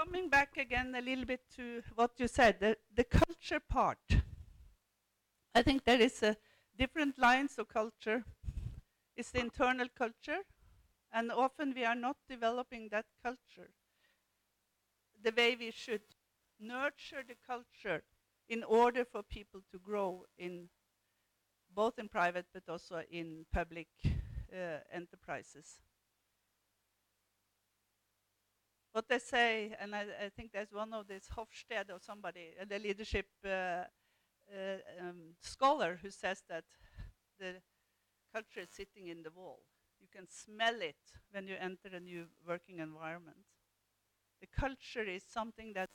coming back again a little bit to what you said, the culture part. I think there is a different lines of culture. It's the internal culture, and often we are not developing that culture the way we should nurture the culture in order for people to grow in both in private but also in public enterprises. What they say, and I think there's one of this Hofstede or somebody, the leadership scholar who says that the culture is sitting in the wall. You can smell it when you enter a new working environment. The culture is something that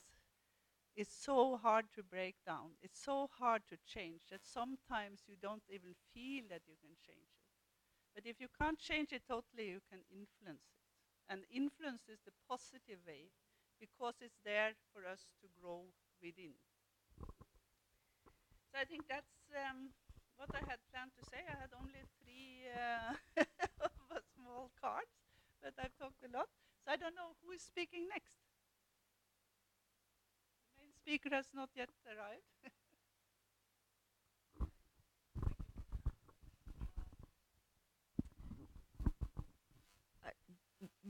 is so hard to break down. It's so hard to change that sometimes you don't even feel that you can change it. But if you can't change it totally, you can influence it. And influence is the positive way because it's there for us to grow within. So I think that's what I had planned to say. I had only three small cards, but I've talked a lot. So I don't know who is speaking next. The main speaker has not yet arrived.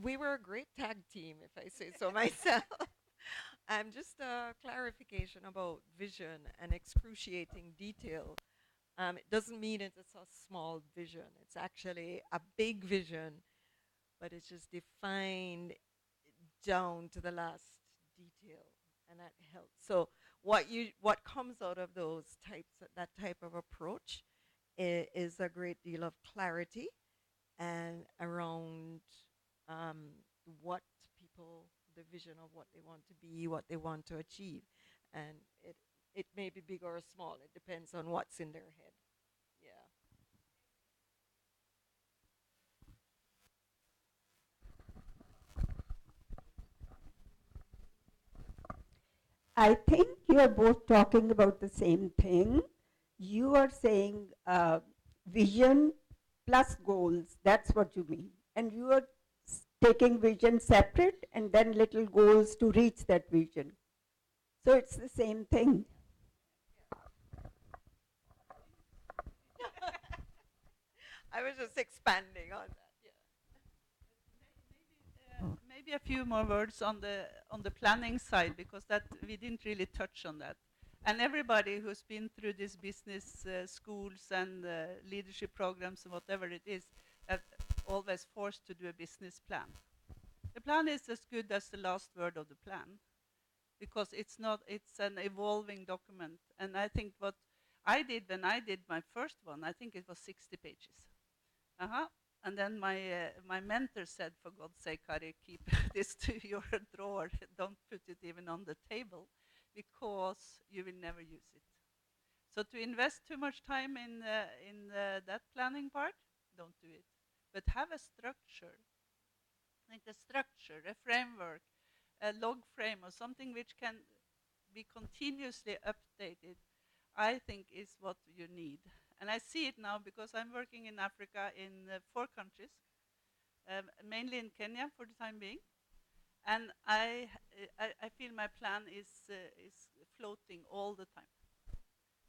We were a great tag team, if I say so myself. Just a clarification about vision and excruciating detail. It doesn't mean it's a small vision. It's actually a big vision, but it's just defined down to the last detail, and that helps. So what comes out of those that type of approach is a great deal of clarity and around what people, the vision of what they want to be, what they want to achieve, and it may be big or small. It depends on what's in their head. Yeah. I think you are both talking about the same thing. You are saying vision plus goals. That's what you mean. And you are taking vision separate and then little goals to reach that vision. So it's the same thing. I was just expanding on that. Maybe a few more words on the planning side because that we didn't really touch on that. And everybody who's been through these business schools and leadership programs and whatever it is, are always forced to do a business plan. The plan is as good as the last word of the plan because it's an evolving document. And I think what I did when I did my first one, I think it was 60 pages. Uh-huh. And then my mentor said, for God's sake, Kari, keep this to your drawer. Don't put it even on the table because you will never use it. So to invest too much time in that planning part, don't do it. But have a structure, like a structure, a framework, a log frame or something which can be continuously updated, I think is what you need. And I see it now because I'm working in Africa in 4 countries, mainly in Kenya for the time being. And I feel my plan is floating all the time.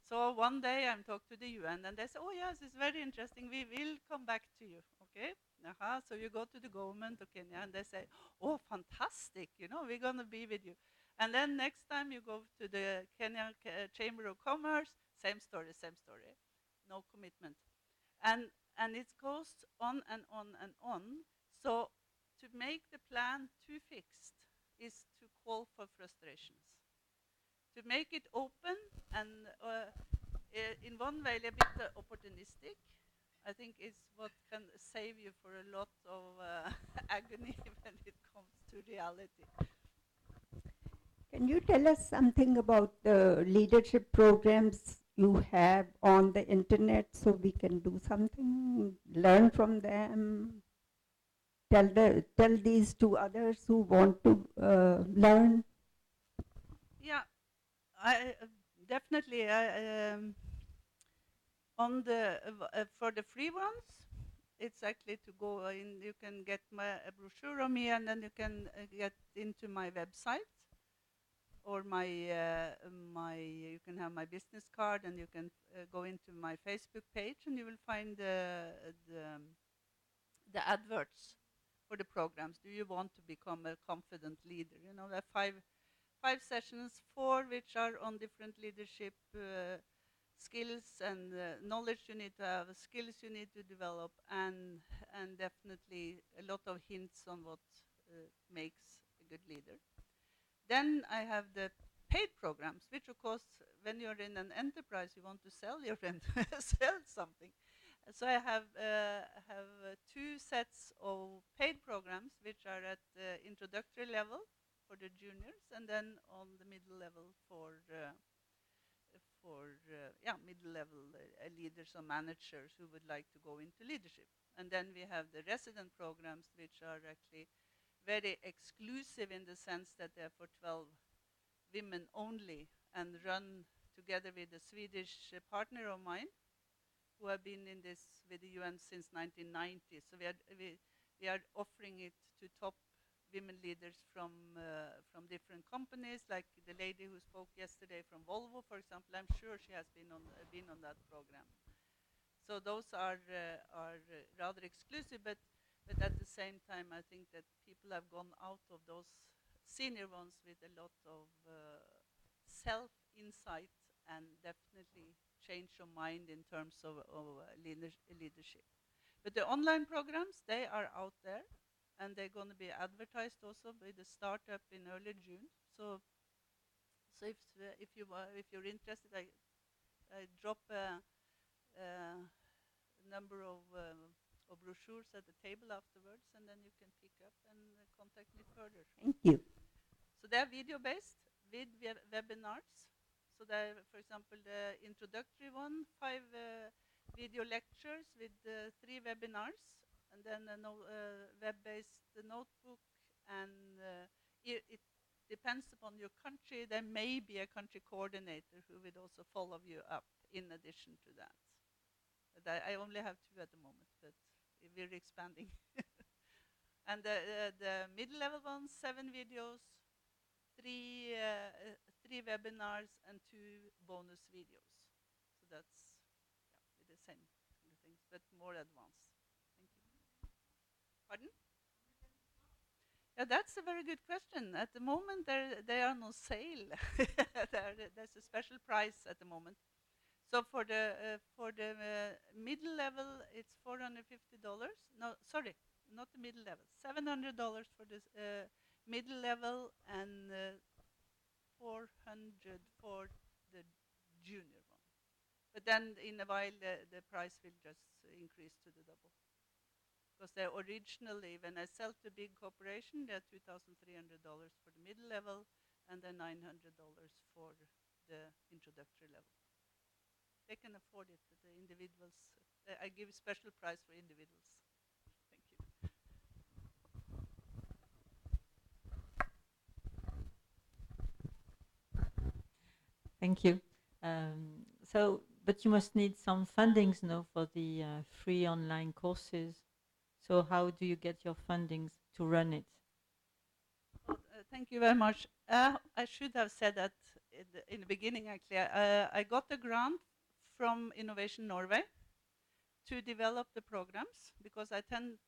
So one day I'm talking to the UN and they say, oh yes, it's very interesting. We will come back to you, okay? So you go to the government of Kenya and they say, oh, fantastic, we're going to be with you. And then next time you go to the Kenya Chamber of Commerce, same story, same story. No commitment. And, and it goes on and on and on. So to make the plan too fixed is to call for frustrations. To make it open and in one way a bit opportunistic, I think is what can save you for a lot of agony when it comes to reality. Can you tell us something about the leadership programs you have on the internet so we can do something, learn from them, tell these to others who want to learn? Yeah, I definitely on the for the free ones, it's actually to go in. You can get a brochure on me, and then you can get into my website or you can have my business card, and you can go into my Facebook page, and you will find the adverts for the programs. Do you want to become a confident leader? You know, there are five sessions, four which are on different leadership skills and knowledge you need to have, skills you need to develop, and definitely a lot of hints on what makes a good leader. Then I have the paid programs, which of course, when you're in an enterprise, you want to sell your sell something. So I have two sets of paid programs, which are at the introductory level for the juniors, and then on the middle level for middle level leaders or managers who would like to go into leadership. And then we have the resident programs, which are actually very exclusive in the sense that they're for 12 women only, and run together with a Swedish partner of mine who have been in this with the UN since 1990. So we are offering it to top women leaders from different companies, like the lady who spoke yesterday from Volvo, for example. I'm sure she has been on that program. So those are rather exclusive, but at the same time, I think that people have gone out of those senior ones with a lot of self-insight, and definitely change your mind in terms of leadership. But the online programs, they are out there, and they're going to be advertised also with the startup in early June. So if you're interested, I drop a number of brochures at the table afterwards, and then you can pick up and contact me further. Thank you. So they're video-based with webinars. So there, for example, the introductory one, 5 video lectures with 3 webinars, and then a web-based notebook, and it depends upon your country. There may be a country coordinator who would also follow you up in addition to that. But I only have 2 at the moment, but we're expanding. And the mid-level ones, 7 videos, 3 webinars, and 2 bonus videos. So that's with the same kind of things, but more advanced. Thank you. Pardon? Yeah, that's a very good question. At the moment, they are no sale. There's a special price at the moment. So for the middle level, it's $450. No, sorry, not the middle level. $700 for the middle level, and 400 for the junior one. But then in a while, the price will just increase to the double. Because they originally, when I sell to big corporation, they're $2,300 for the middle level, and then $900 for the introductory level. They can afford it, but the individuals, I give a special price for individuals. Thank you. Thank you. But you must need some fundings now for the free online courses. So how do you get your fundings to run it? Well, thank you very much. I should have said that in the beginning, actually. I got a grant from Innovation Norway to develop the programs, because when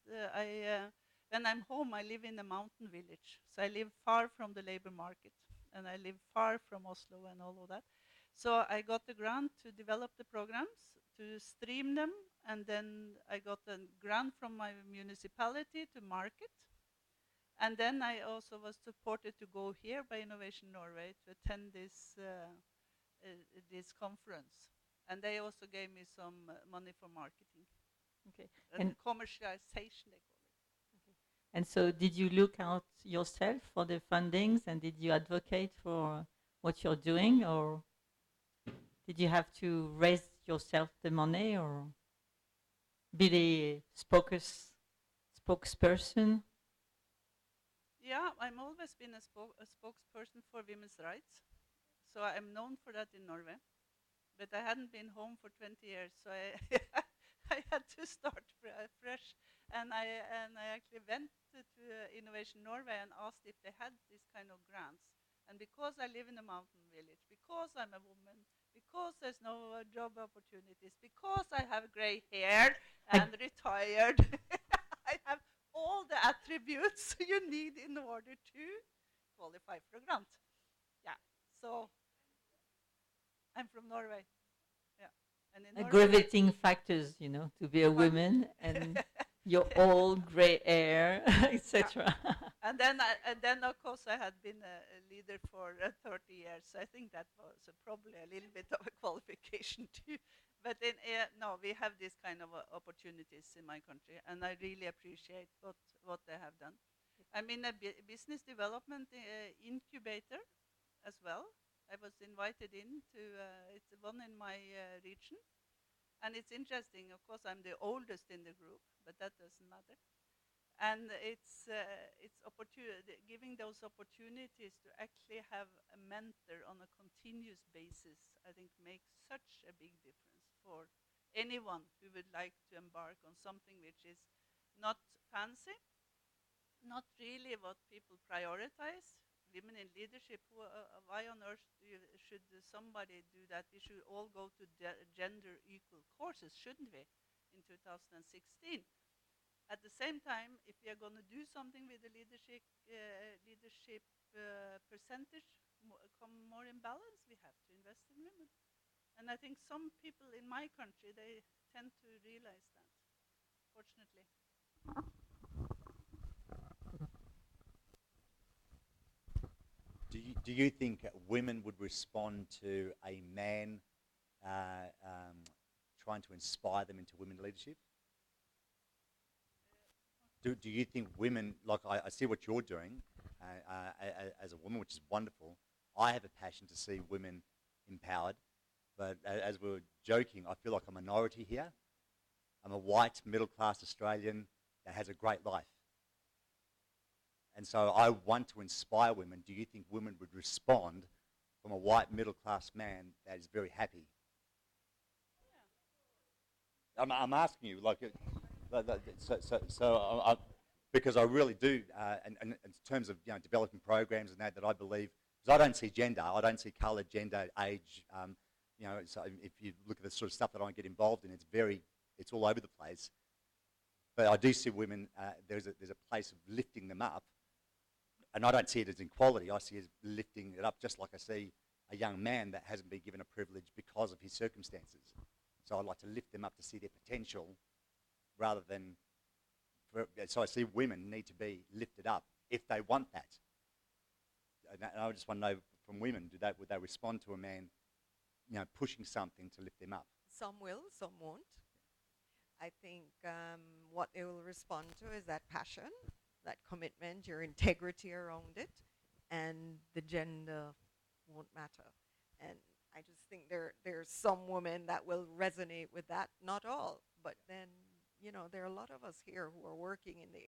I'm home, I live in a mountain village. So I live far from the labor market, and I live far from Oslo and all of that. So I got the grant to develop the programs, to stream them, and then I got a grant from my municipality to market. And then I also was supported to go here by Innovation Norway to attend this conference. And they also gave me some money for marketing. Okay. And commercialization, they call it. Okay. And so did you look out yourself for the fundings, and did you advocate for what you're doing, or did you have to raise yourself the money, or be the spokesperson? Yeah, I'm always been a spokesperson for women's rights. So I'm known for that in Norway. But I hadn't been home for 20 years, so I had to start fresh, and I actually went to Innovation Norway and asked if they had this kind of grants. And because I live in a mountain village, because I'm a woman, because there's no job opportunities, because I have gray hair I, and retired, I have all the attributes you need in order to qualify for a grant. Yeah. So I'm from Norway. Yeah. And in Norway, aggravating factors, you know, to be a pardon? woman and your old gray hair, Yeah. etc. And then of course I had been a leader for 30 years. So I think that was probably a little bit of a qualification too. But no, we have these kind of opportunities in my country, and I really appreciate what they have done. I'm in a business development incubator as well. I was invited in to it's one in my region, and it's interesting. Of course, I'm the oldest in the group, but that doesn't matter. And it's giving those opportunities to actually have a mentor on a continuous basis. I think makes such a big difference for anyone who would like to embark on something which is not fancy, not really what people prioritize. Women in leadership, why on earth should somebody do that? We should all go to gender equal courses, shouldn't we, in 2016? At the same time, if we are going to do something with the leadership percentage come more in balance, we have to invest in women. And I think some people in my country, they tend to realize that, fortunately. Do you think women would respond to a man trying to inspire them into women leadership? Do you think women, like I see what you're doing as a woman, which is wonderful. I have a passion to see women empowered, but as we were joking, I feel like a minority here. I'm a white, middle-class Australian that has a great life. And so I want to inspire women. Do you think women would respond from a white, middle-class man that is very happy? I'm asking you, because I really do, and in terms of developing programs and that I believe, because I don't see gender, I don't see colour, gender, age, so if you look at the sort of stuff that I get involved in, it's all over the place. But I do see women, there's a place of lifting them up, and I don't see it as equality, I see it as lifting it up, just like I see a young man that hasn't been given a privilege because of his circumstances. So I'd like to lift them up to see their potential rather than, so I see women need to be lifted up if they want that. And I just want to know from women, would they respond to a man, pushing something to lift them up? Some will, some won't. I think what they will respond to is that passion, that commitment, your integrity around it, and the gender won't matter. And I just think there's some women that will resonate with that. Not all, but then there are a lot of us here who are working in the